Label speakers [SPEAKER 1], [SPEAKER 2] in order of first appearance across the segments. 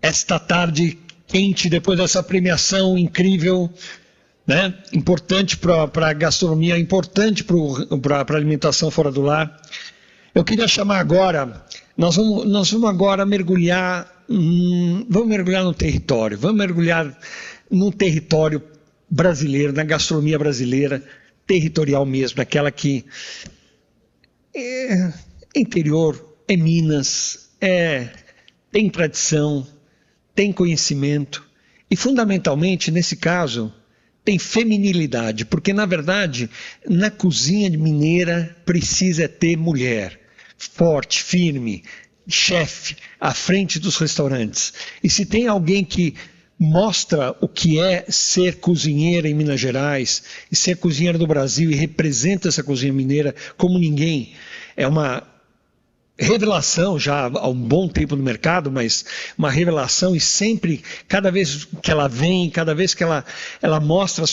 [SPEAKER 1] esta tarde quente, depois dessa premiação incrível, né? Importante para a gastronomia, importante para a alimentação fora do lar. Eu queria chamar agora, nós vamos agora mergulhar no território, vamos mergulhar no território brasileiro, na gastronomia brasileira, territorial mesmo, aquela que é interior, é Minas, tem tradição, tem conhecimento e, fundamentalmente, nesse caso, tem feminilidade, porque, na verdade, na cozinha mineira precisa ter mulher forte, firme, chefe, à frente dos restaurantes. E se tem alguém que mostra o que é ser cozinheira em Minas Gerais e ser cozinheira do Brasil e representa essa cozinha mineira como ninguém, é uma revelação já há um bom tempo no mercado, mas uma revelação, e sempre, cada vez que ela vem, cada vez que ela mostra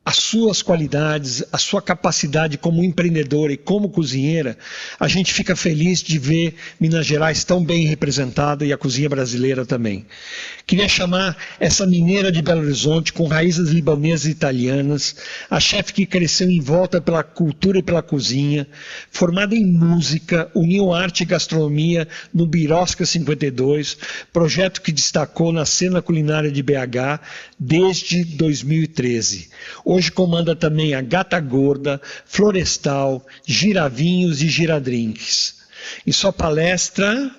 [SPEAKER 1] as suas qualidades, a sua capacidade como empreendedora e como cozinheira, a gente fica feliz de ver Minas Gerais tão bem representada e a cozinha brasileira também. Queria chamar essa mineira de Belo Horizonte, com raízes libanesas e italianas, a chefe que cresceu em volta pela cultura e pela cozinha, formada em música, uniu arte e gastronomia no Birosca 52, projeto que destacou na cena culinária de BH desde 2013. Hoje comanda também a Gata Gorda, Florestal, Giravinhos e Giradrinks. Em sua palestra,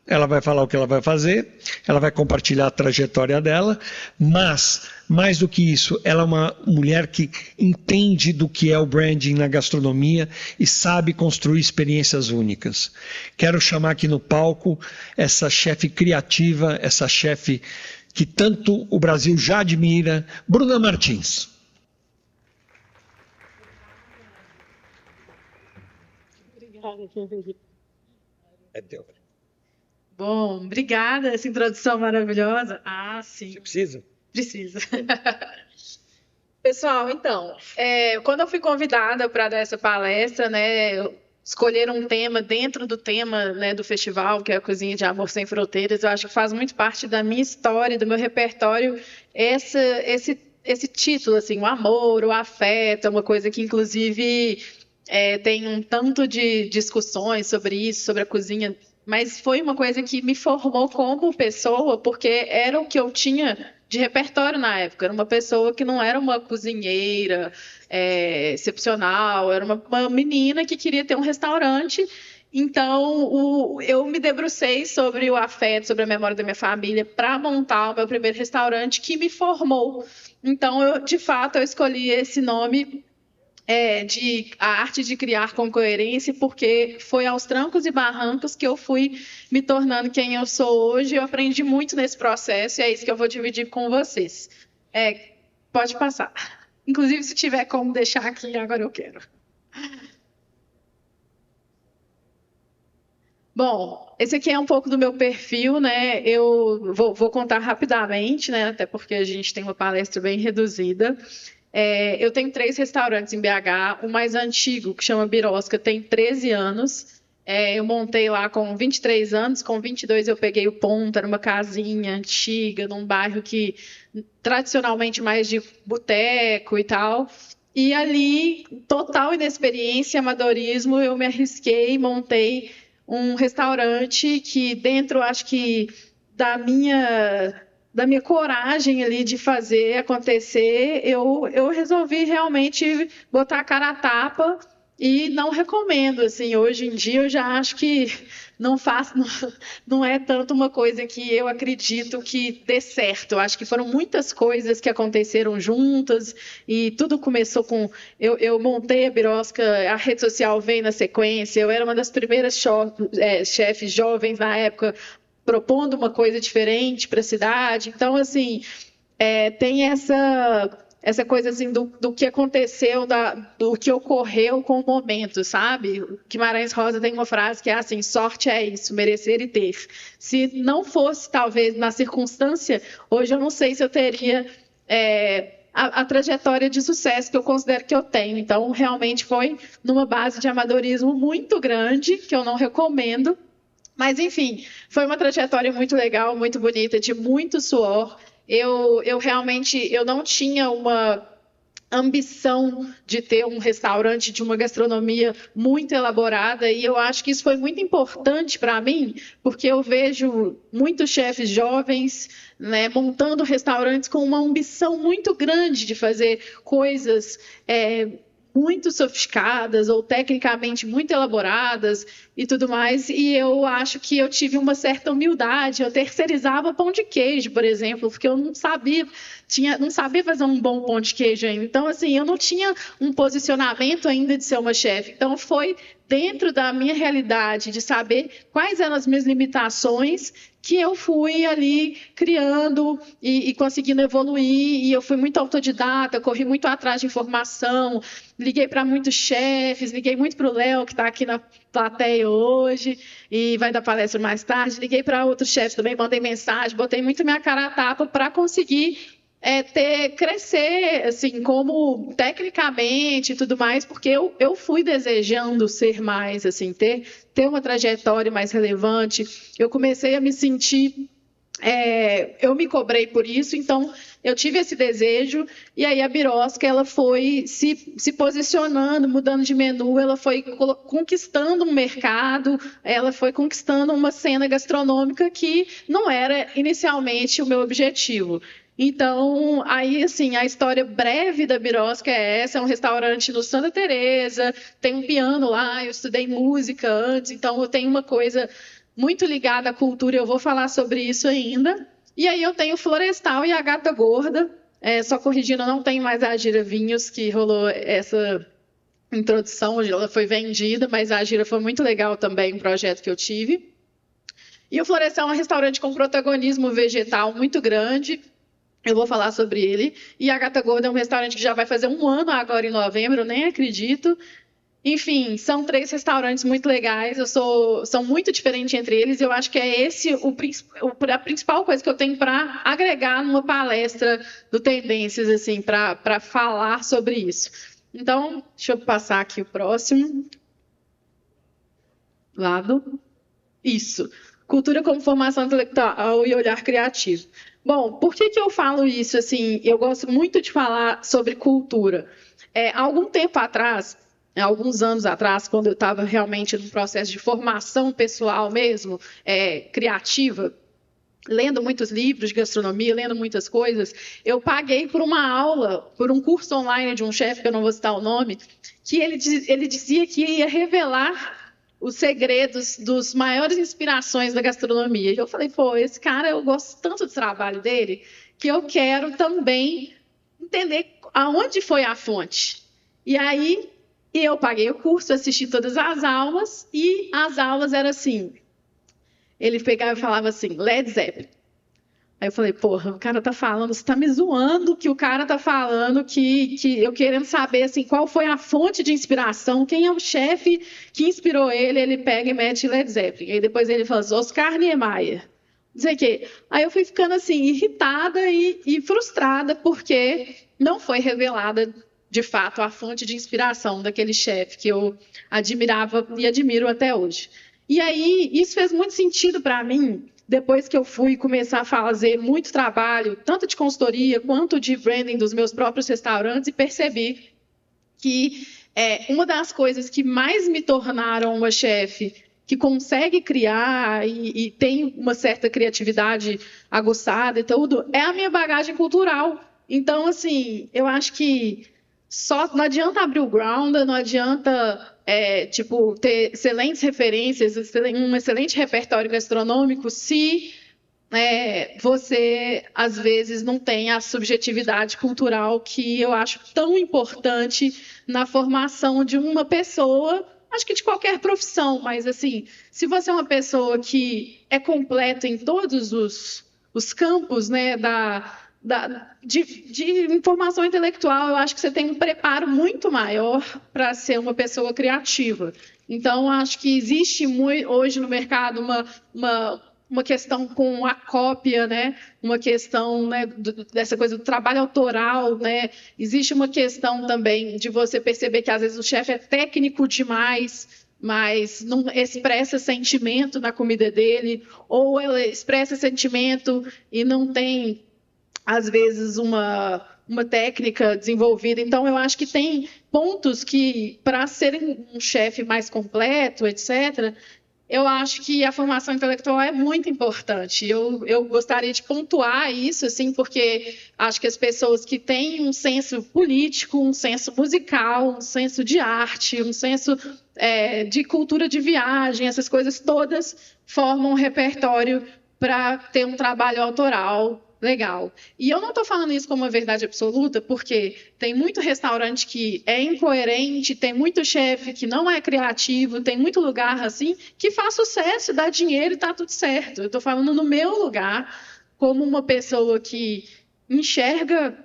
[SPEAKER 1] ela vai falar o que ela vai fazer, ela vai compartilhar a trajetória dela, mas, mais do que isso, ela é uma mulher que entende do que é o branding na gastronomia e sabe construir experiências únicas. Quero chamar aqui no palco essa chefe criativa, essa chefe que tanto o Brasil já admira, Bruna Martins.
[SPEAKER 2] É teu.
[SPEAKER 3] Bom, obrigada, essa introdução maravilhosa. Sim.
[SPEAKER 2] Você precisa?
[SPEAKER 3] Precisa. Pessoal, então, quando eu fui convidada para dar essa palestra, né, escolher um tema dentro do tema, né, do festival, que é a Cozinha de Amor Sem Fronteiras, eu acho que faz muito parte da minha história, do meu repertório, esse título, assim, o amor, o afeto, é uma coisa que, inclusive, tem um tanto de discussões sobre isso, sobre a cozinha, mas foi uma coisa que me formou como pessoa, porque era o que eu tinha de repertório na época. Era uma pessoa que não era uma cozinheira excepcional, era uma menina que queria ter um restaurante. Então, eu me debrucei sobre o afeto, sobre a memória da minha família, para montar o meu primeiro restaurante, que me formou. Então, de fato, eu escolhi esse nome, de a arte de criar com coerência, porque foi aos trancos e barrancos que eu fui me tornando quem eu sou hoje. Eu aprendi muito nesse processo e é isso que eu vou dividir com vocês. Pode passar. Inclusive, se tiver como deixar aqui, agora eu quero. Bom, esse aqui é um pouco do meu perfil, né? Eu vou contar rapidamente, né? Até porque a gente tem uma palestra bem reduzida. Eu tenho 3 restaurantes em BH. O mais antigo, que chama Birosca, tem 13 anos. Eu montei lá com 23 anos. Com 22 eu peguei o ponto. Era uma casinha antiga, num bairro que tradicionalmente mais de boteco e tal. E ali, total inexperiência, amadorismo, eu me arrisquei e montei um restaurante que dentro, acho que, da minha coragem ali de fazer acontecer, eu resolvi realmente botar a cara a tapa e não recomendo. Assim, hoje em dia eu já acho que não é tanto uma coisa que eu acredito que dê certo. Eu acho que foram muitas coisas que aconteceram juntas e tudo começou com... Eu montei a Birosca, a rede social veio na sequência, eu era uma das primeiras chefes jovens na época, propondo uma coisa diferente para a cidade. Então, assim, tem essa coisa assim, do que aconteceu, do que ocorreu com o momento, sabe? Guimarães Rosa tem uma frase que é assim: sorte é isso, merecer e ter. Se não fosse, talvez, na circunstância, hoje eu não sei se eu teria a trajetória de sucesso que eu considero que eu tenho. Então, realmente foi numa base de amadorismo muito grande, que eu não recomendo, Mas, enfim, foi uma trajetória muito legal, muito bonita, de muito suor. Eu realmente não tinha uma ambição de ter um restaurante de uma gastronomia muito elaborada, e eu acho que isso foi muito importante para mim, porque eu vejo muitos chefes jovens, né, montando restaurantes com uma ambição muito grande de fazer coisas muito sofisticadas ou tecnicamente muito elaboradas e tudo mais, e eu acho que eu tive uma certa humildade. Eu terceirizava pão de queijo, por exemplo, porque eu não sabia fazer um bom pão de queijo ainda. Então, assim, eu não tinha um posicionamento ainda de ser uma chefe. Então, foi dentro da minha realidade de saber quais eram as minhas limitações que eu fui ali criando e conseguindo evoluir. E eu fui muito autodidata, corri muito atrás de informação, liguei para muitos chefes, liguei muito para o Léo, que está aqui na plateia hoje e vai dar palestra mais tarde. Liguei para outros chefes também, mandei mensagem, botei muito minha cara a tapa para conseguir crescer, assim, como tecnicamente e tudo mais, porque eu fui desejando ser mais, assim, ter uma trajetória mais relevante. Eu comecei a me sentir, eu me cobrei por isso, então eu tive esse desejo, e aí a Birosca, ela foi se posicionando, mudando de menu, ela foi conquistando um mercado, ela foi conquistando uma cena gastronômica que não era inicialmente o meu objetivo. Então, aí, assim, a história breve da Birosca é essa: é um restaurante no Santa Teresa, tem um piano lá, eu estudei música antes, então eu tenho uma coisa muito ligada à cultura, eu vou falar sobre isso ainda. E aí eu tenho Florestal e a Gata Gorda, só corrigindo, não tem mais a Gira Vinhos, que rolou essa introdução, ela foi vendida, mas a Gira foi muito legal também, um projeto que eu tive. E o Florestal é um restaurante com protagonismo vegetal muito grande, eu vou falar sobre ele. E a Gata Gorda é um restaurante que já vai fazer 1 ano agora em novembro, eu nem acredito. Enfim, são 3 restaurantes muito legais, são muito diferentes entre eles, e eu acho que é esse a principal coisa que eu tenho para agregar numa palestra do Tendências, assim, para falar sobre isso. Então, deixa eu passar aqui o próximo. Lado. Isso. Cultura como formação intelectual e olhar criativo. Bom, por que eu falo isso? Assim, eu gosto muito de falar sobre cultura. Há algum tempo atrás, alguns anos atrás, quando eu estava realmente num processo de formação pessoal mesmo, criativa, lendo muitos livros de gastronomia, lendo muitas coisas, eu paguei por uma aula, por um curso online de um chefe, que eu não vou citar o nome, que ele dizia que ia revelar os segredos dos maiores inspirações da gastronomia. E eu falei, pô, esse cara, eu gosto tanto do trabalho dele, que eu quero também entender aonde foi a fonte. E aí, eu paguei o curso, assisti todas as aulas, e as aulas eram assim, ele pegava e falava assim, Led Zeppelin. Aí eu falei, porra, o cara tá falando, você tá me zoando que o cara tá falando que eu querendo saber, assim, qual foi a fonte de inspiração, quem é o chefe que inspirou ele pega e mete Led Zeppelin. Aí depois ele fala assim, Oscar Niemeyer. Não sei o quê. Aí eu fui ficando, assim, irritada e frustrada, porque não foi revelada, de fato, a fonte de inspiração daquele chefe que eu admirava e admiro até hoje. E aí, isso fez muito sentido para mim, depois que eu fui começar a fazer muito trabalho, tanto de consultoria quanto de branding dos meus próprios restaurantes, e percebi que uma das coisas que mais me tornaram uma chefe que consegue criar e tem uma certa criatividade aguçada e tudo, é a minha bagagem cultural. Então, assim, eu acho que não adianta abrir o Grounda, não adianta ter excelentes referências, um excelente repertório gastronômico, se você, às vezes, não tem a subjetividade cultural que eu acho tão importante na formação de uma pessoa, acho que de qualquer profissão, mas, assim, se você é uma pessoa que é completa em todos os campos, né, de informação intelectual, eu acho que você tem um preparo muito maior para ser uma pessoa criativa. Então, acho que existe hoje no mercado uma questão com a cópia, né? Uma questão, né, dessa coisa do trabalho autoral, né? Existe uma questão também de você perceber que às vezes o chefe é técnico demais, mas não expressa sentimento na comida dele, ou ela expressa sentimento e não tem, às vezes, uma técnica desenvolvida. Então, eu acho que tem pontos que, para serem um chefe mais completo, etc., eu acho que a formação intelectual é muito importante. Eu gostaria de pontuar isso, assim, porque acho que as pessoas que têm um senso político, um senso musical, um senso de arte, um senso de cultura de viagem, essas coisas todas formam um repertório para ter um trabalho autoral legal. E eu não estou falando isso como uma verdade absoluta, porque tem muito restaurante que é incoerente, tem muito chefe que não é criativo, tem muito lugar assim que faz sucesso, dá dinheiro e está tudo certo. Eu estou falando no meu lugar, como uma pessoa que enxerga,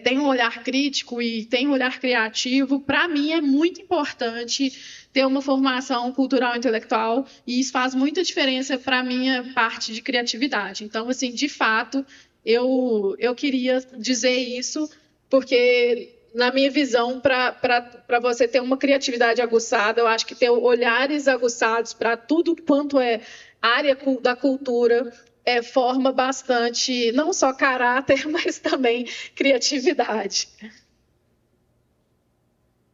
[SPEAKER 3] tem um olhar crítico e tem um olhar criativo. Para mim é muito importante ter uma formação cultural e intelectual, e isso faz muita diferença para a minha parte de criatividade. Então, assim, de fato, eu queria dizer isso, porque, na minha visão, para você ter uma criatividade aguçada, eu acho que ter olhares aguçados para tudo quanto é área da cultura forma bastante, não só caráter, mas também criatividade.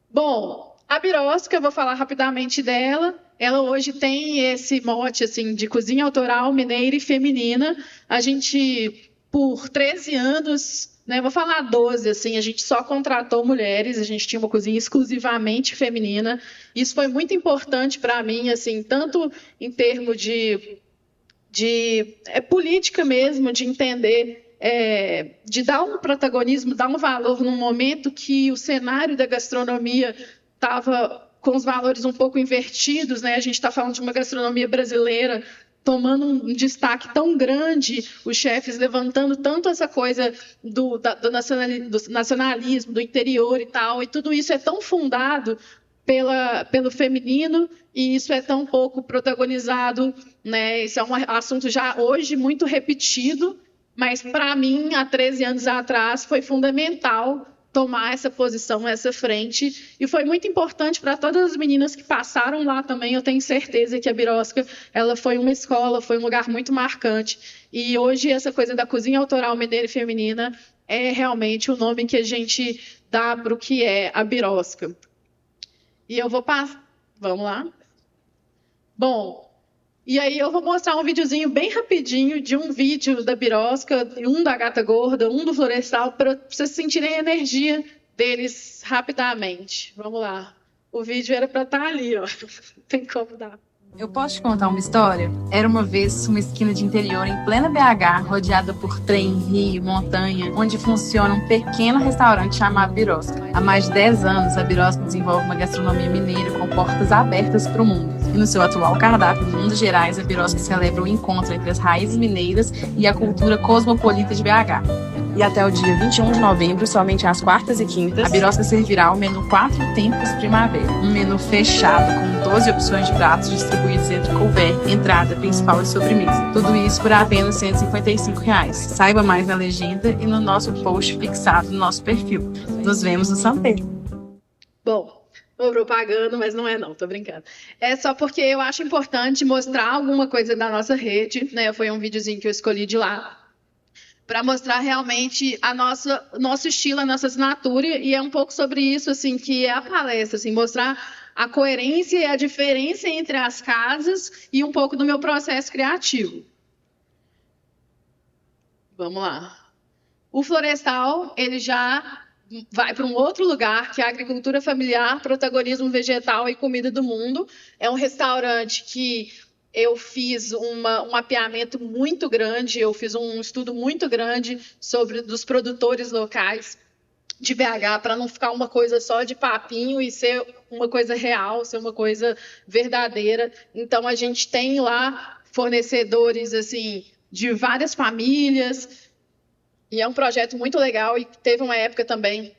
[SPEAKER 3] Bom, a Birosca, eu vou falar rapidamente dela. Ela hoje tem esse mote assim, de cozinha autoral mineira e feminina. A gente, por 13 anos, vou falar 12, assim, a gente só contratou mulheres, a gente tinha uma cozinha exclusivamente feminina. Isso foi muito importante para mim, assim, tanto em termos de política mesmo, de entender, de dar um protagonismo, dar um valor num momento que o cenário da gastronomia estava com os valores um pouco invertidos, né? A gente está falando de uma gastronomia brasileira tomando um destaque tão grande, os chefes levantando tanto essa coisa do nacionalismo, do interior e tal, e tudo isso é tão fundado pelo feminino, e isso é tão pouco protagonizado, né? Isso é um assunto já hoje muito repetido, mas para mim, há 13 anos atrás, foi fundamental tomar essa posição, essa frente, e foi muito importante para todas as meninas que passaram lá também. Eu tenho certeza que a Birosca, ela foi uma escola, foi um lugar muito marcante, e hoje essa coisa da cozinha autoral mineira e feminina é realmente o nome que a gente dá para o que é a Birosca. E eu vou passar. Vamos lá. Bom, e aí eu vou mostrar um videozinho bem rapidinho de um vídeo da Birosca, um da Gata Gorda, um do Florestal, para vocês sentirem a energia deles rapidamente. Vamos lá. O vídeo era para estar ali, ó. Não tem como dar.
[SPEAKER 4] Eu posso te contar uma história? Era uma vez uma esquina de interior em plena BH, rodeada por trem, rio, montanha, onde funciona um pequeno restaurante chamado Birosca. Há mais de 10 anos, a Birosca desenvolve uma gastronomia mineira com portas abertas para o mundo. E no seu atual cardápio, Mundos Gerais, a Birosca celebra o encontro entre as raízes mineiras e a cultura cosmopolita de BH. E até o dia 21 de novembro, somente às quartas e quintas, a Birosca servirá o menu 4 Tempos Primavera. Um menu fechado com 12 opções de pratos distribuídos entre couvert, entrada, principal e sobremesa. Tudo isso por apenas R$ 155. Saiba mais na legenda e no nosso post fixado no nosso perfil. Nos vemos no Santeiro.
[SPEAKER 3] Bom, vou propaganda, mas não é não, tô brincando. É só porque eu acho importante mostrar alguma coisa da nossa rede, né? Foi um videozinho que eu escolhi de lá, para mostrar realmente nosso estilo, a nossa assinatura, e é um pouco sobre isso, assim, que é a palestra, assim, mostrar a coerência e a diferença entre as casas e um pouco do meu processo criativo. Vamos lá. O Florestal, ele já vai para um outro lugar, que é a agricultura familiar, protagonismo vegetal e comida do mundo. É um restaurante que eu fiz um mapeamento muito grande, eu fiz um estudo muito grande dos produtores locais de BH, para não ficar uma coisa só de papinho e ser uma coisa real, ser uma coisa verdadeira. Então, a gente tem lá fornecedores assim de várias famílias, e é um projeto muito legal. E teve uma época também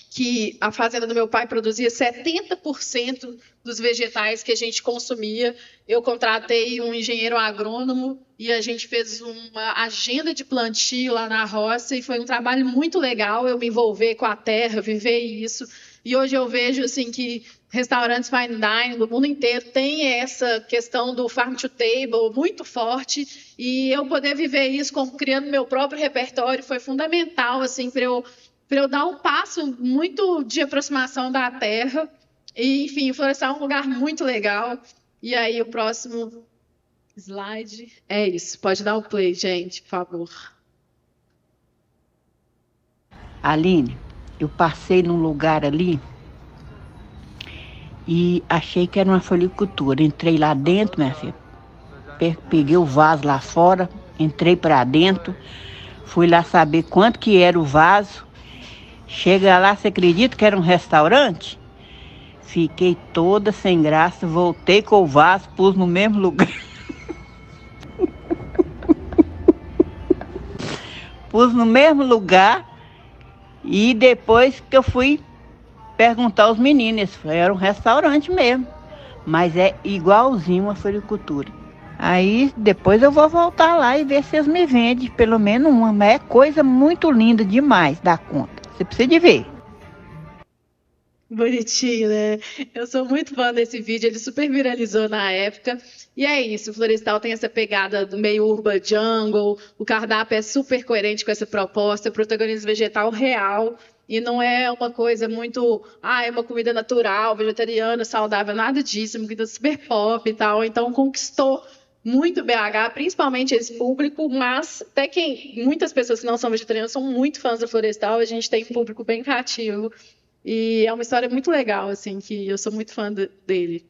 [SPEAKER 3] que a fazenda do meu pai produzia 70% dos vegetais que a gente consumia. Eu contratei um engenheiro agrônomo e a gente fez uma agenda de plantio lá na roça, e foi um trabalho muito legal eu me envolver com a terra, viver isso. E hoje eu vejo assim que restaurantes fine dining do mundo inteiro têm essa questão do farm to table muito forte, e eu poder viver isso como criando meu próprio repertório foi fundamental assim para eu dar um passo muito de aproximação da terra. E, enfim, o Florestal é um lugar muito legal. E aí, o próximo slide é isso. Pode dar o play, gente, por favor.
[SPEAKER 5] Aline, eu passei num lugar ali e achei que era uma floricultura. Entrei lá dentro, minha filha, peguei o vaso lá fora, entrei para dentro, fui lá saber quanto que era o vaso. Chega lá, você acredita que era um restaurante? Fiquei toda sem graça, voltei com o vaso, pus no mesmo lugar. Pus no mesmo lugar e depois que eu fui perguntar aos meninos, era um restaurante mesmo, mas é igualzinho uma floricultura. Aí depois eu vou voltar lá e ver se eles me vendem pelo menos uma, mas é coisa muito linda demais da conta. Você precisa de ver.
[SPEAKER 3] Bonitinho, né? Eu sou muito fã desse vídeo, ele super viralizou na época. E é isso, o Florestal tem essa pegada do meio urban jungle, o cardápio é super coerente com essa proposta, protagonismo vegetal real, e não é uma coisa muito, é uma comida natural, vegetariana, saudável, nada disso, é uma comida super pop e tal. Então conquistou muito BH, principalmente esse público, mas até muitas pessoas que não são vegetarianas são muito fãs da Florestal, a gente tem um público bem cativo. E é uma história muito legal, assim, que eu sou muito fã dele.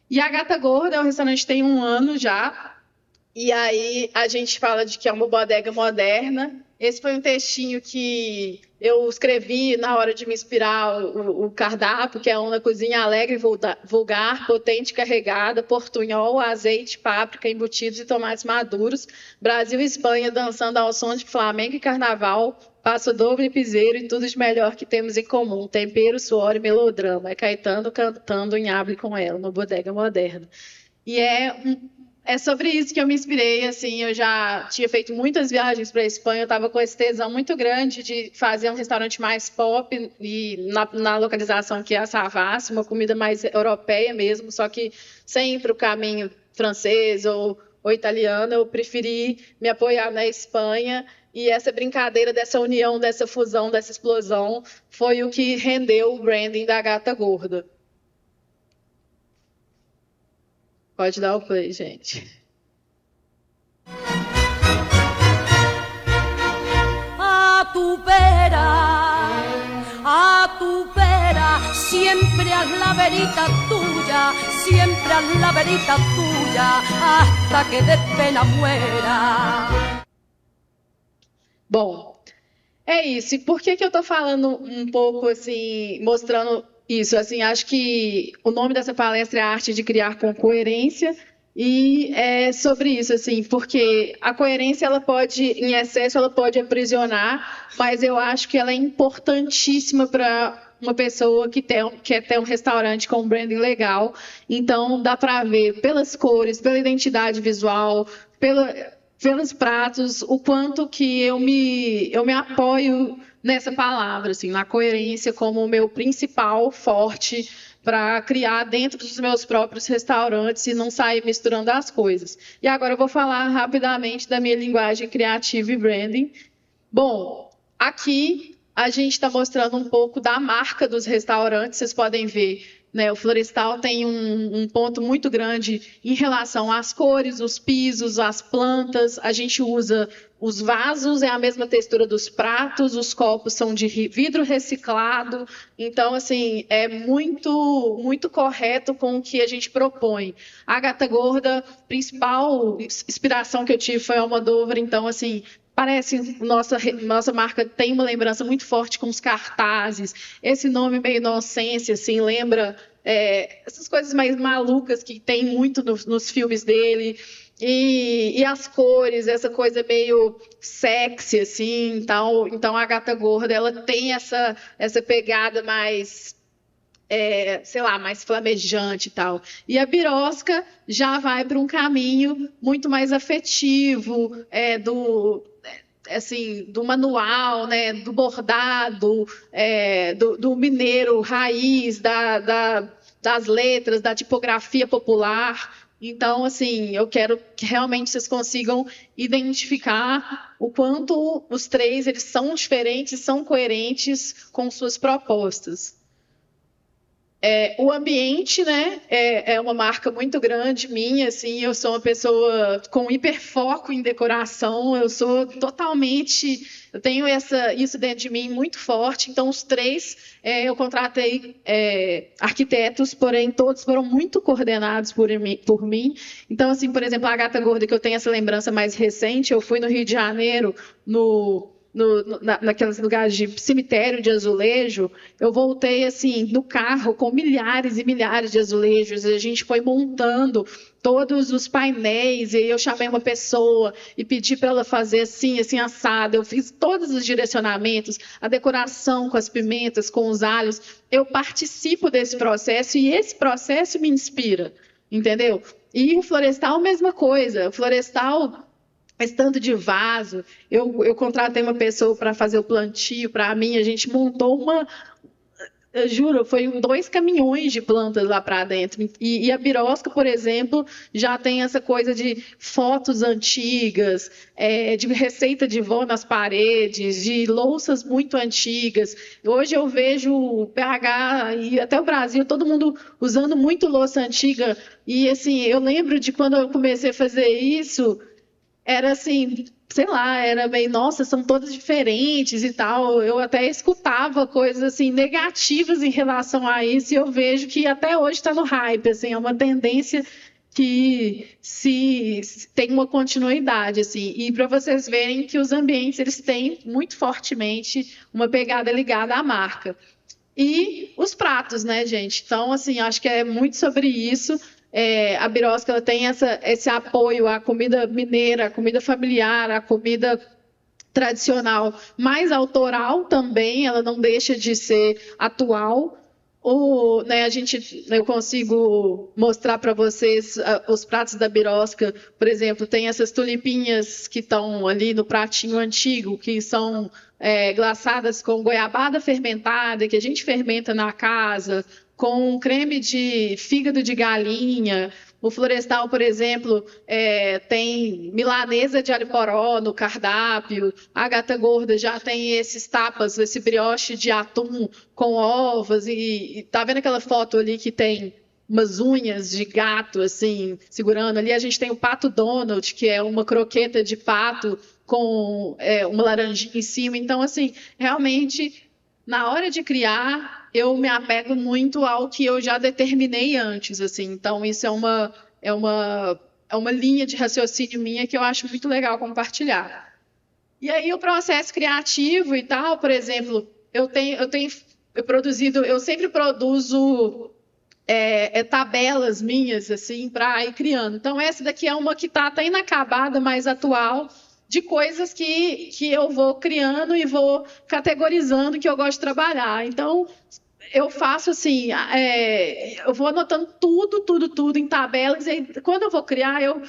[SPEAKER 3] E a Gata Gorda, o restaurante tem 1 ano já. E aí a gente fala de que é uma bodega moderna. Esse foi um textinho que eu escrevi na hora de me inspirar o cardápio, que é uma cozinha alegre, vulgar, potente, carregada, portunhol, azeite, páprica, embutidos e tomates maduros. Brasil e Espanha dançando ao som de flamenco e carnaval. Passo Doble e piseiro e tudo de melhor que temos em comum. Tempero, suor e melodrama. É Caetano cantando em Hable com ela, uma bodega moderna. E é sobre isso que eu me inspirei, assim, eu já tinha feito muitas viagens para a Espanha, eu estava com esse tesão muito grande de fazer um restaurante mais pop e na localização que é a Savassi, uma comida mais europeia mesmo, só que sem ir para o caminho francês ou italiano, eu preferi me apoiar na Espanha, e essa brincadeira dessa união, dessa fusão, dessa explosão, foi o que rendeu o branding da Gata Gorda. Pode dar o play, gente.
[SPEAKER 6] A tu vera, siempre haz la verita tuya, hasta que de pena muera.
[SPEAKER 3] Bom, é isso. E por que eu estou falando um pouco assim, mostrando isso? Assim, acho que o nome dessa palestra é a arte de criar com coerência, e é sobre isso, assim, porque a coerência, ela pode, em excesso, ela pode aprisionar, mas eu acho que ela é importantíssima para uma pessoa que quer ter um restaurante com um branding legal. Então, dá para ver pelas cores, pela identidade visual, pelos pratos, o quanto que eu me apoio nessa palavra, assim, na coerência como o meu principal forte para criar dentro dos meus próprios restaurantes e não sair misturando as coisas. E agora eu vou falar rapidamente da minha linguagem criativa e branding. Bom, aqui a gente está mostrando um pouco da marca dos restaurantes, vocês podem ver, né, o Florestal tem um ponto muito grande em relação às cores, os pisos, as plantas. A gente usa os vasos, é a mesma textura dos pratos, os copos são de vidro reciclado. Então, assim, é muito, muito correto com o que a gente propõe. A Gata Gorda, principal inspiração que eu tive foi Almodóvar. Então, assim, parece nossa marca tem uma lembrança muito forte com os cartazes. Esse nome meio inocência, assim, lembra essas coisas mais malucas que tem muito nos filmes dele. E as cores, essa coisa meio sexy, assim, tal. Então a Gata Gorda, ela tem essa pegada mais, sei lá, mais flamejante e tal. E a Birosca já vai para um caminho muito mais afetivo, assim, do manual, né, do bordado, do mineiro raiz, das letras, da tipografia popular. Então, assim, eu quero que realmente vocês consigam identificar o quanto os três eles são diferentes, são coerentes com suas propostas. O ambiente, né, é uma marca muito grande minha, assim, eu sou uma pessoa com hiperfoco em decoração, eu tenho isso dentro de mim muito forte, então os três, eu contratei arquitetos, porém todos foram muito coordenados por mim, então assim, por exemplo, a Gata Gorda, que eu tenho essa lembrança mais recente, eu fui no Rio de Janeiro, naqueles lugares de cemitério de azulejo, eu voltei assim no carro com milhares e milhares de azulejos, e a gente foi montando todos os painéis, e eu chamei uma pessoa e pedi para ela fazer assim assado, eu fiz todos os direcionamentos, a decoração com as pimentas, com os alhos, eu participo desse processo e esse processo me inspira, entendeu? E o florestal, mesma coisa, o florestal estando de vaso, eu contratei uma pessoa para fazer o plantio para mim, a gente montou eu juro, foi 2 caminhões de plantas lá para dentro. E a Birosca, por exemplo, já tem essa coisa de fotos antigas, de receita de vó nas paredes, de louças muito antigas. Hoje eu vejo o PH e até o Brasil, todo mundo usando muito louça antiga. E assim, eu lembro de quando eu comecei a fazer isso, era assim, sei lá, era meio, nossa, são todas diferentes e tal. Eu até escutava coisas assim negativas em relação a isso e eu vejo que até hoje está no hype, assim, é uma tendência que se tem uma continuidade, assim. E para vocês verem que os ambientes eles têm muito fortemente uma pegada ligada à marca. E os pratos, né, gente? Então, assim, acho que é muito sobre isso. A Birosca ela tem esse apoio à comida mineira, à comida familiar, à comida tradicional, mais autoral também, ela não deixa de ser atual. Eu consigo mostrar para vocês os pratos da Birosca, por exemplo, tem essas tulipinhas que estão ali no pratinho antigo, que são glaçadas com goiabada fermentada, que a gente fermenta na casa, com creme de fígado de galinha. O florestal, por exemplo, tem milanesa de alho poró no cardápio. A Gata Gorda já tem esses tapas, esse brioche de atum com ovas. E tá vendo aquela foto ali que tem umas unhas de gato, assim, segurando ali? A gente tem o Pato Donald, que é uma croqueta de pato com uma laranjinha em cima. Então, assim, realmente, na hora de criar, eu me apego muito ao que eu já determinei antes, assim. Então, isso é uma linha de raciocínio minha que eu acho muito legal compartilhar. E aí, o processo criativo e tal, por exemplo, eu sempre produzo tabelas minhas, assim, para ir criando. Então, essa daqui é uma que está até inacabada, mais atual, de coisas que eu vou criando e vou categorizando que eu gosto de trabalhar. Então, eu faço assim, eu vou anotando tudo em tabelas, e aí, quando eu vou criar, eu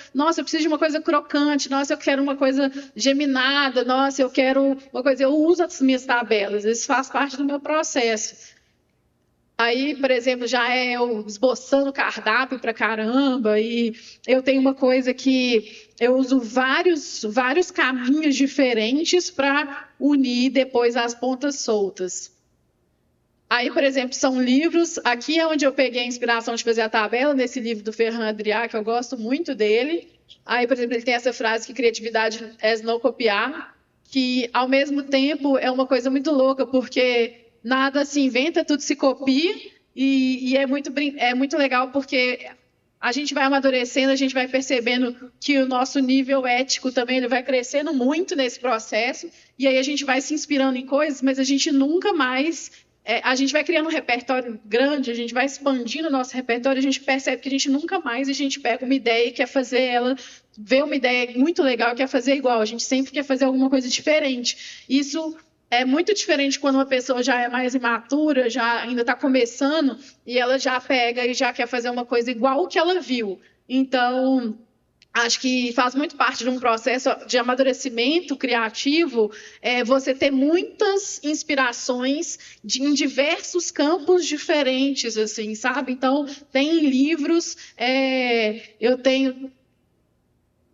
[SPEAKER 3] preciso de uma coisa crocante, eu quero uma coisa geminada, eu quero uma coisa... Eu uso as minhas tabelas, isso faz parte do meu processo. Aí, por exemplo, já eu esboçando cardápio pra caramba, e eu tenho uma coisa que eu uso vários caminhos diferentes para unir depois as pontas soltas. Aí, por exemplo, são livros, aqui é onde eu peguei a inspiração de fazer a tabela, nesse livro do Ferran Adrià, que eu gosto muito dele. Aí, por exemplo, ele tem essa frase que criatividade é não copiar, que ao mesmo tempo é uma coisa muito louca, porque nada se inventa, tudo se copia, e é muito legal porque a gente vai amadurecendo, a gente vai percebendo que o nosso nível ético também ele vai crescendo muito nesse processo, e aí a gente vai se inspirando em coisas, mas a gente nunca mais... a gente vai criando um repertório grande, a gente vai expandindo o nosso repertório, a gente percebe que a gente nunca mais a gente pega uma ideia e quer fazer ela, vê uma ideia muito legal e quer fazer igual, a gente sempre quer fazer alguma coisa diferente. Isso é muito diferente quando uma pessoa já é mais imatura, já ainda está começando, e ela já pega e já quer fazer uma coisa igual o que ela viu. Então, acho que faz muito parte de um processo de amadurecimento criativo, você ter muitas inspirações em diversos campos diferentes, assim, sabe? Então, tem livros, eu tenho...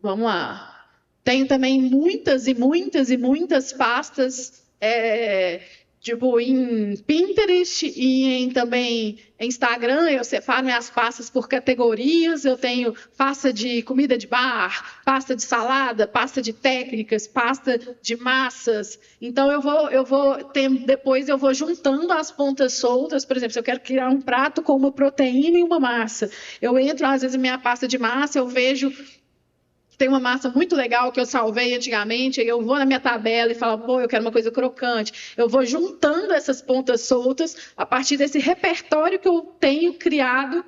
[SPEAKER 3] Vamos lá. Tenho também muitas e muitas e muitas pastas, tipo em Pinterest e também em Instagram. Eu separo minhas pastas por categorias. Eu tenho pasta de comida de bar, pasta de salada, pasta de técnicas, pasta de massas. Então depois eu vou juntando as pontas soltas. Por exemplo, se eu quero criar um prato com uma proteína e uma massa, eu entro às vezes em minha pasta de massa, eu vejo tem uma massa muito legal que eu salvei antigamente, aí eu vou na minha tabela e falo, pô, eu quero uma coisa crocante. Eu vou juntando essas pontas soltas a partir desse repertório que eu tenho criado,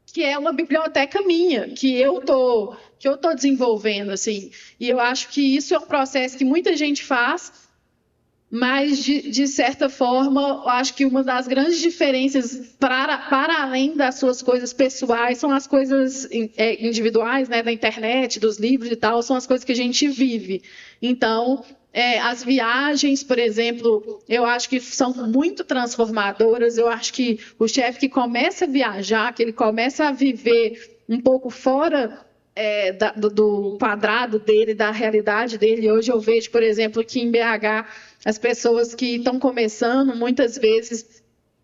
[SPEAKER 3] que é uma biblioteca minha, que eu tô desenvolvendo, assim. E eu acho que isso é um processo que muita gente faz, mas, de certa forma, eu acho que uma das grandes diferenças para além das suas coisas pessoais são as coisas individuais, né, da internet, dos livros e tal, são as coisas que a gente vive. Então, as viagens, por exemplo, eu acho que são muito transformadoras. Eu acho que o chefe que começa a viajar, que ele começa a viver um pouco fora do quadrado dele, da realidade dele. Hoje eu vejo, por exemplo, que em BH, as pessoas que estão começando, muitas vezes,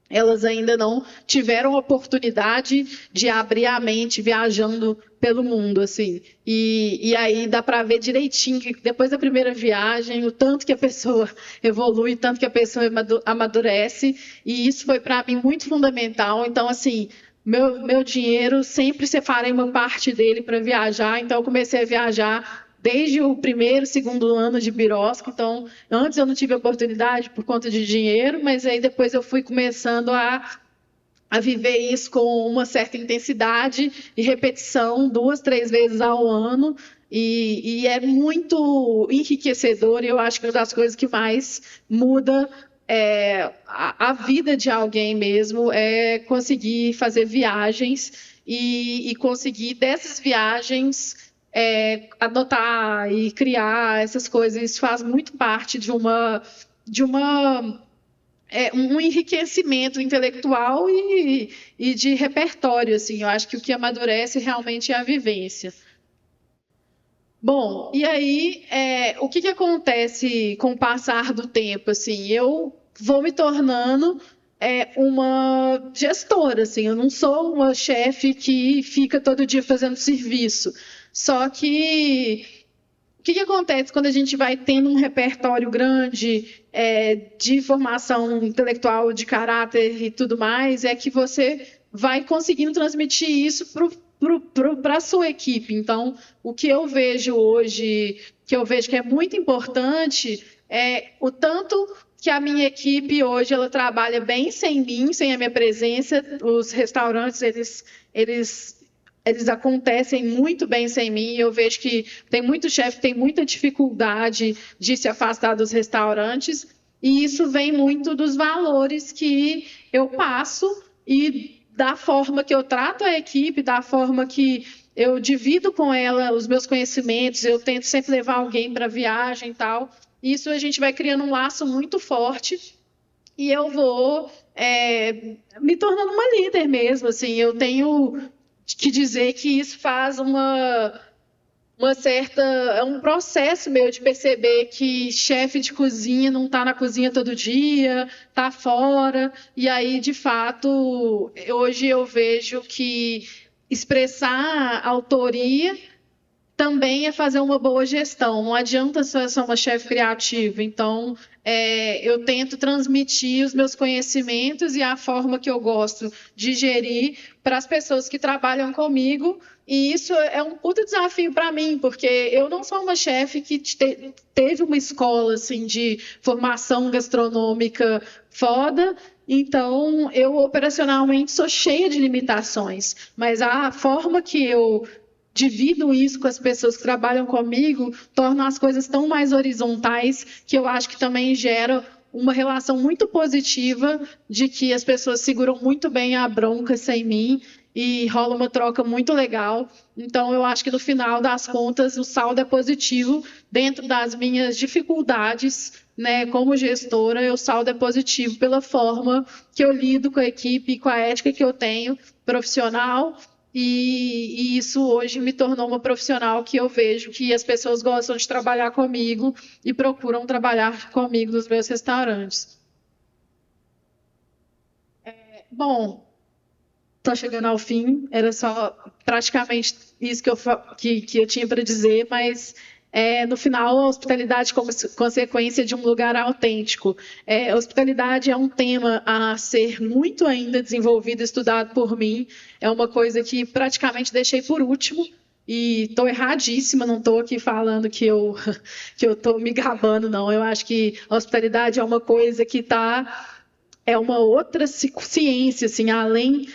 [SPEAKER 3] elas ainda não tiveram oportunidade de abrir a mente viajando pelo mundo, assim. E aí dá para ver direitinho que depois da primeira viagem, o tanto que a pessoa evolui, o tanto que a pessoa amadurece, e isso foi para mim muito fundamental. Então, assim, meu dinheiro, sempre separei uma parte dele para viajar, então eu comecei a viajar desde o primeiro, segundo ano de Birosca. Então, antes eu não tive oportunidade por conta de dinheiro, mas aí depois eu fui começando a viver isso com uma certa intensidade e repetição, 2, 3 vezes ao ano, e é muito enriquecedor, e eu acho que uma das coisas que mais muda a vida de alguém mesmo é conseguir fazer viagens e conseguir dessas viagens adotar e criar essas coisas. Isso faz muito parte de um enriquecimento intelectual e de repertório, assim. Eu acho que o que amadurece realmente é a vivência. Bom, e aí, o que acontece com o passar do tempo? Assim, eu vou me tornando uma gestora, assim. Eu não sou uma chefe que fica todo dia fazendo serviço. Só que o que acontece quando a gente vai tendo um repertório grande de formação intelectual, de caráter e tudo mais, é que você vai conseguindo transmitir isso para a sua equipe. Então, o que eu vejo hoje, que eu vejo que é muito importante, é o tanto que a minha equipe hoje ela trabalha bem sem mim, sem a minha presença. Os restaurantes, eles acontecem muito bem sem mim. Eu vejo que tem muito chefe que tem muita dificuldade de se afastar dos restaurantes, e isso vem muito dos valores que eu passo e da forma que eu trato a equipe, da forma que eu divido com ela os meus conhecimentos. Eu tento sempre levar alguém para viagem e tal. Isso a gente vai criando um laço muito forte, e eu vou me tornando uma líder mesmo, assim. Eu tenho que dizer que isso faz é um processo meu de perceber que chefe de cozinha não está na cozinha todo dia, está fora. E aí, de fato, hoje eu vejo que expressar autoria também é fazer uma boa gestão. Não adianta só ser uma chefe criativa. Então, eu tento transmitir os meus conhecimentos e a forma que eu gosto de gerir para as pessoas que trabalham comigo. E isso é um puta desafio para mim, porque eu não sou uma chefe que teve uma escola assim, de formação gastronômica foda. Então, eu operacionalmente sou cheia de limitações. Mas a forma que eu divido isso com as pessoas que trabalham comigo torna as coisas tão mais horizontais, que eu acho que também gera uma relação muito positiva de que as pessoas seguram muito bem a bronca sem mim, e rola uma troca muito legal. Então, eu acho que no final das contas, o saldo é positivo dentro das minhas dificuldades, né, como gestora, o saldo é positivo pela forma que eu lido com a equipe, com a ética que eu tenho profissional, e isso hoje me tornou uma profissional que eu vejo que as pessoas gostam de trabalhar comigo e procuram trabalhar comigo nos meus restaurantes. Bom, estou chegando ao fim, era só praticamente isso que eu tinha para dizer, mas no final, a hospitalidade como consequência de um lugar autêntico. A hospitalidade é um tema a ser muito ainda desenvolvido, estudado por mim, é uma coisa que praticamente deixei por último, e estou erradíssima, não estou aqui falando que eu estou me gabando, não. Eu acho que a hospitalidade é uma coisa que é uma outra ciência, assim, além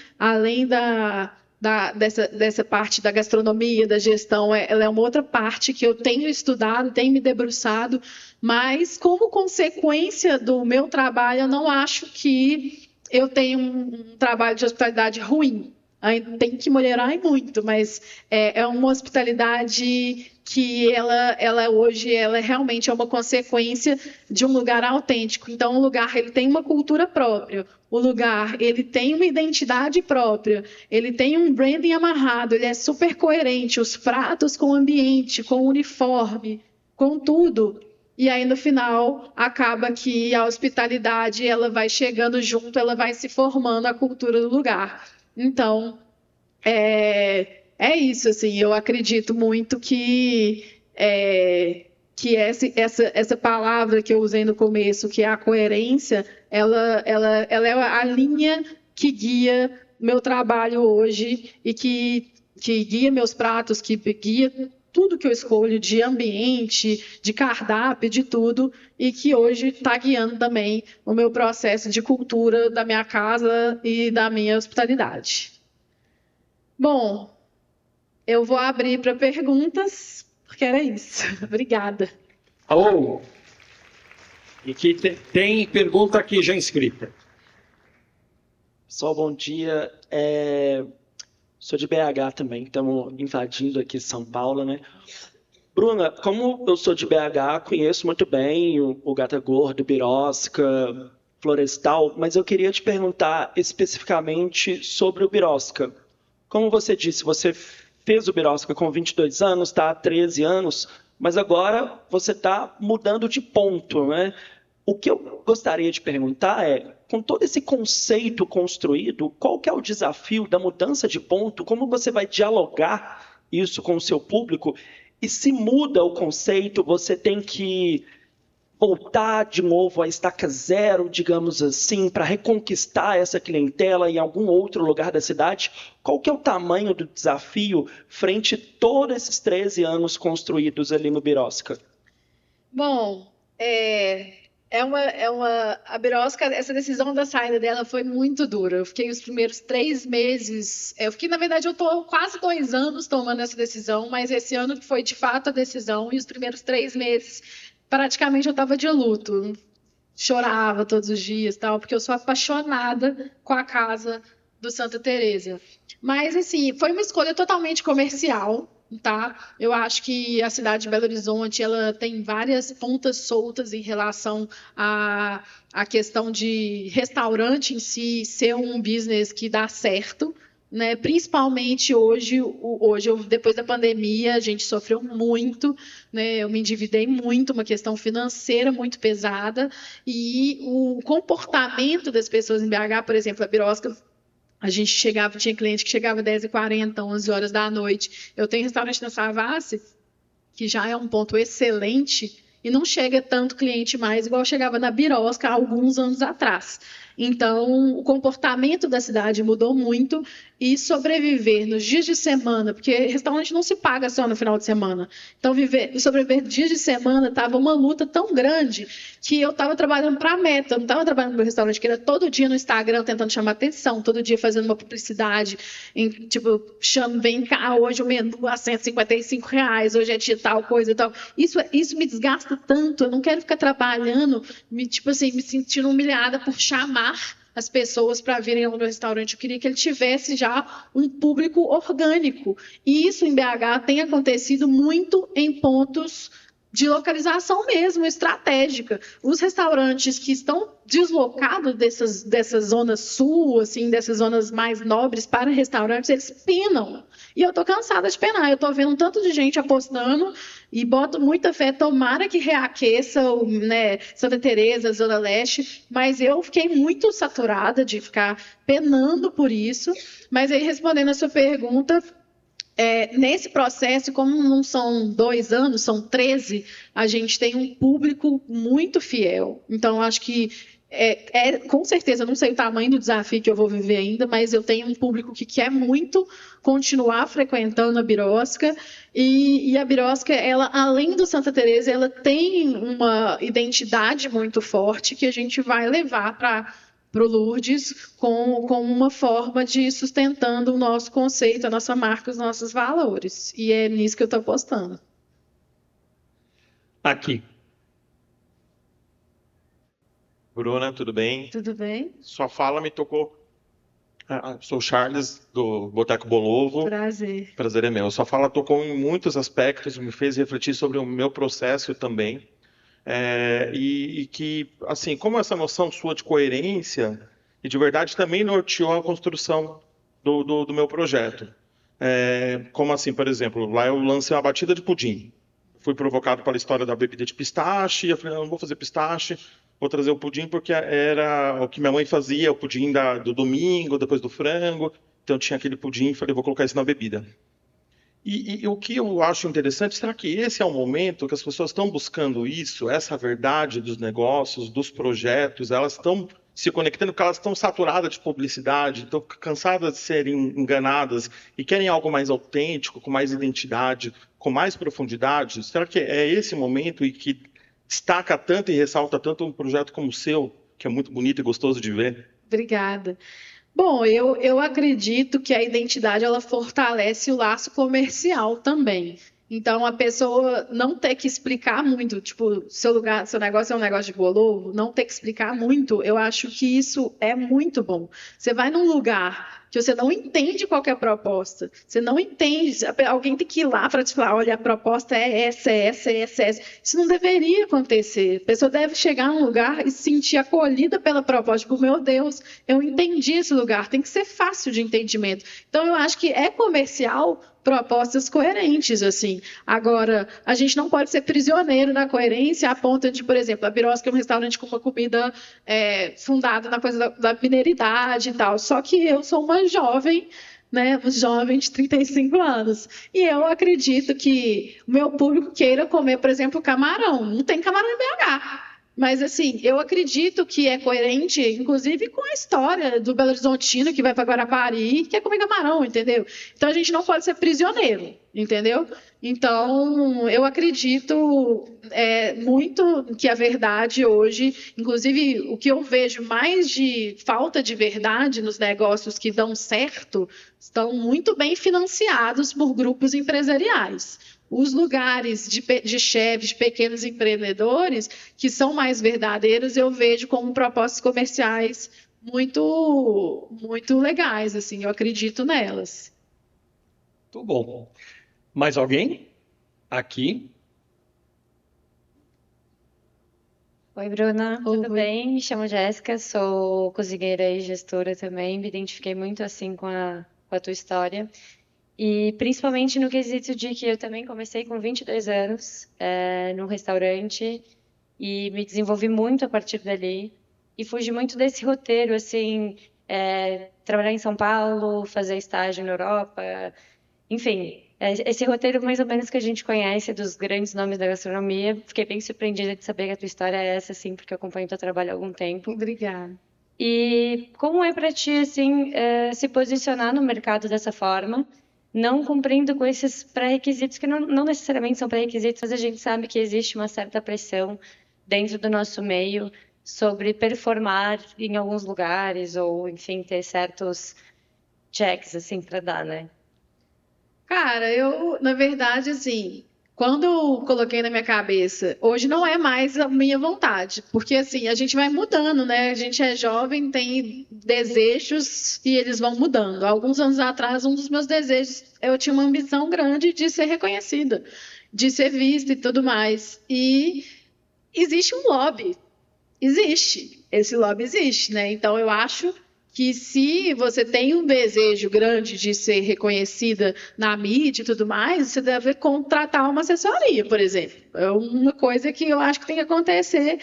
[SPEAKER 3] dessa parte da gastronomia, da gestão, ela é uma outra parte que eu tenho estudado, tenho me debruçado, mas como consequência do meu trabalho, eu não acho que eu tenho um trabalho de hospitalidade ruim. Ainda tem que melhorar muito, mas é uma hospitalidade que ela hoje realmente é uma consequência de um lugar autêntico. Então, o lugar ele tem uma cultura própria, o lugar ele tem uma identidade própria, ele tem um branding amarrado, ele é super coerente, os pratos com o ambiente, com o uniforme, com tudo. E aí, no final, acaba que a hospitalidade ela vai chegando junto, ela vai se formando a cultura do lugar. Então, é isso, assim, eu acredito muito que essa palavra que eu usei no começo, que é a coerência, ela é a linha que guia meu trabalho hoje e que guia meus pratos, que guia tudo que eu escolho de ambiente, de cardápio, de tudo, e que hoje está guiando também o meu processo de cultura da minha casa e da minha hospitalidade. Bom, eu vou abrir para perguntas, porque era isso. Obrigada.
[SPEAKER 2] Alô? E que tem pergunta aqui já inscrita.
[SPEAKER 7] Pessoal, bom dia. Sou de BH também, estamos invadindo aqui São Paulo, né? Bruna, como eu sou de BH, conheço muito bem o Gata Gordo, Birosca, Florestal, mas eu queria te perguntar especificamente sobre o Birosca. Como você disse, você fez o Birosca com 22 anos, está há 13 anos, mas agora você está mudando de ponto, né? O que eu gostaria de perguntar com todo esse conceito construído, qual que é o desafio da mudança de ponto? Como você vai dialogar isso com o seu público? E se muda o conceito, você tem que voltar de novo à estaca zero, digamos assim, para reconquistar essa clientela em algum outro lugar da cidade? Qual que é o tamanho do desafio frente a todos esses 13 anos construídos ali no Birosca?
[SPEAKER 3] Bom, a Birosca, essa decisão da saída dela foi muito dura. Eu fiquei os primeiros 3 meses, na verdade, eu estou quase 2 anos tomando essa decisão, mas esse ano que foi de fato a decisão, e os primeiros 3 meses, praticamente eu estava de luto. Chorava todos os dias, porque eu sou apaixonada com a casa do Santa Teresa. Mas, assim, foi uma escolha totalmente comercial. Tá? Eu acho que a cidade de Belo Horizonte ela tem várias pontas soltas em relação à questão de restaurante em si ser um business que dá certo, né? Principalmente hoje, depois da pandemia, a gente sofreu muito, né? Eu me endividei muito, uma questão financeira muito pesada, e o comportamento das pessoas em BH, por exemplo, a Birosca, a gente tinha cliente que chegava às 10h40, 11 horas da noite. Eu tenho restaurante na Savassi, que já é um ponto excelente, e não chega tanto cliente mais, igual chegava na Birosca há alguns anos atrás. Então, o comportamento da cidade mudou muito, e sobreviver nos dias de semana, porque restaurante não se paga só no final de semana. Então, sobreviver dias de semana estava uma luta tão grande que eu estava trabalhando para a meta, eu não estava trabalhando no meu restaurante, que era todo dia no Instagram tentando chamar atenção, todo dia fazendo uma publicidade, vem cá, hoje o menu a R$155, hoje é de tal coisa e tal. Isso me desgasta tanto, eu não quero ficar trabalhando, me sentindo humilhada por chamar as pessoas para virem ao meu restaurante. Eu queria que ele tivesse já um público orgânico. E isso em BH tem acontecido muito em pontos de localização mesmo, estratégica. Os restaurantes que estão deslocados dessas zonas sul, assim, dessas zonas mais nobres para restaurantes, eles penam. E eu estou cansada de penar. Eu estou vendo um tanto de gente apostando e boto muita fé. Tomara que reaqueça, né, Santa Teresa, Zona Leste. Mas eu fiquei muito saturada de ficar penando por isso. Mas aí, respondendo a sua pergunta, nesse processo, como não são 2 anos, são 13, a gente tem um público muito fiel. Então, acho que, com certeza, não sei o tamanho do desafio que eu vou viver ainda, mas eu tenho um público que quer muito continuar frequentando a Birosca. E a Birosca, ela, além do Santa Teresa, ela tem uma identidade muito forte que a gente vai levar para o Lourdes com uma forma de sustentando o nosso conceito, a nossa marca, os nossos valores. E é nisso que eu estou apostando.
[SPEAKER 1] Aqui.
[SPEAKER 8] Bruna, tudo bem?
[SPEAKER 3] Tudo bem?
[SPEAKER 8] Sua fala me tocou. Sou o Charles, do Boteco Bolovo.
[SPEAKER 3] Prazer.
[SPEAKER 8] Prazer é meu. Sua fala tocou em muitos aspectos, me fez refletir sobre o meu processo também. E que, assim, como essa noção sua de coerência e de verdade também norteou a construção do meu projeto. Como assim, por exemplo, lá eu lancei uma batida de pudim. Fui provocado pela história da bebida de pistache, eu falei, não vou fazer pistache, vou trazer o pudim porque era o que minha mãe fazia, o pudim do domingo, depois do frango, então tinha aquele pudim, falei, vou colocar isso na bebida. E o que eu acho interessante, será que esse é o momento que as pessoas estão buscando isso, essa verdade dos negócios, dos projetos, elas estão se conectando porque elas estão saturadas de publicidade, estão cansadas de serem enganadas e querem algo mais autêntico, com mais identidade, com mais profundidade? Será que é esse momento e que destaca tanto e ressalta tanto um projeto como o seu, que é muito bonito e gostoso de ver?
[SPEAKER 3] Obrigada. Bom, eu acredito que a identidade ela fortalece o laço comercial também. Então, a pessoa não ter que explicar muito, tipo, seu negócio é um negócio de bolo, não ter que explicar muito, eu acho que isso é muito bom. Você vai num lugar que você não entende qual que é a proposta, você não entende, alguém tem que ir lá para te falar, olha, a proposta é essa, é essa, é essa, é essa. Isso não deveria acontecer. A pessoa deve chegar num lugar e se sentir acolhida pela proposta, tipo, meu Deus, eu entendi esse lugar, tem que ser fácil de entendimento. Então, eu acho que é comercial propostas coerentes, assim. Agora, a gente não pode ser prisioneiro da coerência a ponto de, por exemplo, a Birosca é um restaurante com uma comida fundada na coisa da mineridade e tal. Só que eu sou uma jovem, né, um jovem de 35 anos. E eu acredito que o meu público queira comer, por exemplo, camarão. Não tem camarão em BH. Mas, assim, eu acredito que é coerente, inclusive, com a história do Belo Horizontino que vai para Guarapari e quer comer camarão, entendeu? Então, a gente não pode ser prisioneiro, entendeu? Então, eu acredito muito que a verdade hoje, inclusive, o que eu vejo mais de falta de verdade nos negócios que dão certo, estão muito bem financiados por grupos empresariais. Os lugares de chefes, de pequenos empreendedores, que são mais verdadeiros, eu vejo como propostas comerciais muito, muito legais, assim, eu acredito nelas.
[SPEAKER 1] Muito bom. Mais alguém? Aqui.
[SPEAKER 9] Oi, Bruna, tudo
[SPEAKER 3] Oi.
[SPEAKER 9] bem? Me chamo Jéssica, sou cozinheira e gestora também, me identifiquei muito assim com a tua história. E principalmente no quesito de que eu também comecei com 22 anos num restaurante e me desenvolvi muito a partir dali e fugi muito desse roteiro, assim, trabalhar em São Paulo, fazer estágio na Europa, enfim, esse roteiro mais ou menos que a gente conhece dos grandes nomes da gastronomia. Fiquei bem surpreendida de saber que a tua história é essa, assim, porque eu acompanho teu trabalho há algum tempo.
[SPEAKER 3] Obrigada.
[SPEAKER 9] E como é para ti, assim, se posicionar no mercado dessa forma, não cumprindo com esses pré-requisitos, que não necessariamente são pré-requisitos, mas a gente sabe que existe uma certa pressão dentro do nosso meio sobre performar em alguns lugares, ou, enfim, ter certos checks, assim, para dar, né?
[SPEAKER 3] Cara, eu, na verdade, assim, Quando eu coloquei na minha cabeça, hoje não é mais a minha vontade, porque assim, a gente vai mudando, né? A gente é jovem, tem desejos e eles vão mudando. Alguns anos atrás, um dos meus desejos, eu tinha uma ambição grande de ser reconhecida, de ser vista e tudo mais. E existe um lobby, esse lobby existe, né? Então eu acho que se você tem um desejo grande de ser reconhecida na mídia e tudo mais, você deve contratar uma assessoria, por exemplo. É uma coisa que eu acho que tem que acontecer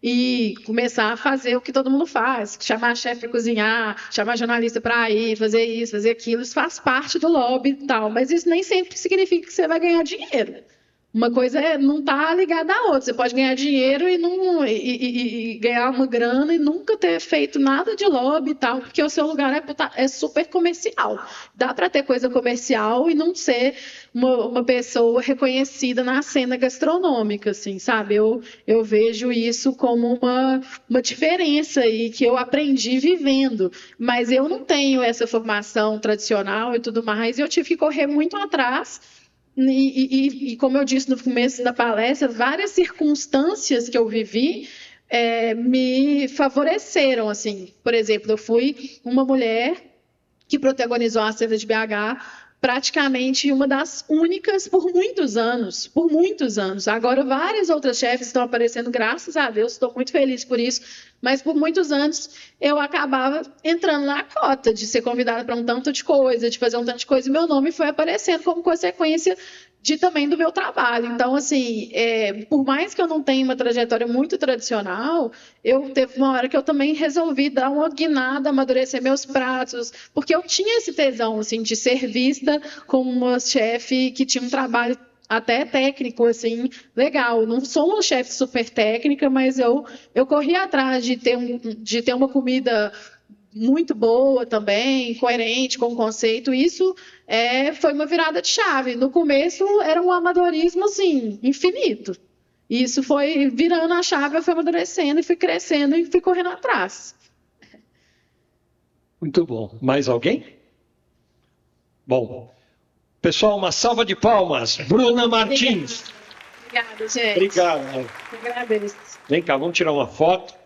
[SPEAKER 3] e começar a fazer o que todo mundo faz, chamar a chefe para cozinhar, chamar jornalista para ir, fazer isso, fazer aquilo, isso faz parte do lobby e tal, mas isso nem sempre significa que você vai ganhar dinheiro. Uma coisa não está ligada à outra. Você pode ganhar dinheiro e ganhar uma grana e nunca ter feito nada de lobby e tal, porque o seu lugar é super comercial. Dá para ter coisa comercial e não ser uma pessoa reconhecida na cena gastronômica, assim, sabe? Eu vejo isso como uma diferença aí que eu aprendi vivendo, mas eu não tenho essa formação tradicional e tudo mais, e eu tive que correr muito atrás. E como eu disse no começo da palestra, várias circunstâncias que eu vivi me favoreceram, assim. Por exemplo, eu fui uma mulher que protagonizou a cena de BH, praticamente uma das únicas por muitos anos. Agora, várias outras chefes estão aparecendo, graças a Deus, estou muito feliz por isso, mas por muitos anos eu acabava entrando na cota de ser convidada para um tanto de coisa, de fazer um tanto de coisa, e meu nome foi aparecendo como consequência também do meu trabalho. Então, assim, por mais que eu não tenha uma trajetória muito tradicional, teve uma hora que eu também resolvi dar uma guinada, amadurecer meus pratos, porque eu tinha esse tesão, assim, de ser vista como uma chefe que tinha um trabalho até técnico, assim, legal. Não sou uma chefe super técnica, mas eu corri atrás de ter uma comida muito boa também, coerente com o conceito. Isso foi uma virada de chave. No começo era um amadorismo assim, infinito. Isso foi virando a chave, eu fui amadurecendo e fui crescendo e fui correndo atrás.
[SPEAKER 1] Muito bom. Mais alguém? Bom, pessoal, uma salva de palmas. Bruna Martins.
[SPEAKER 3] Obrigada, gente.
[SPEAKER 1] Obrigado.
[SPEAKER 3] Eu agradeço.
[SPEAKER 1] Vem cá, vamos tirar uma foto.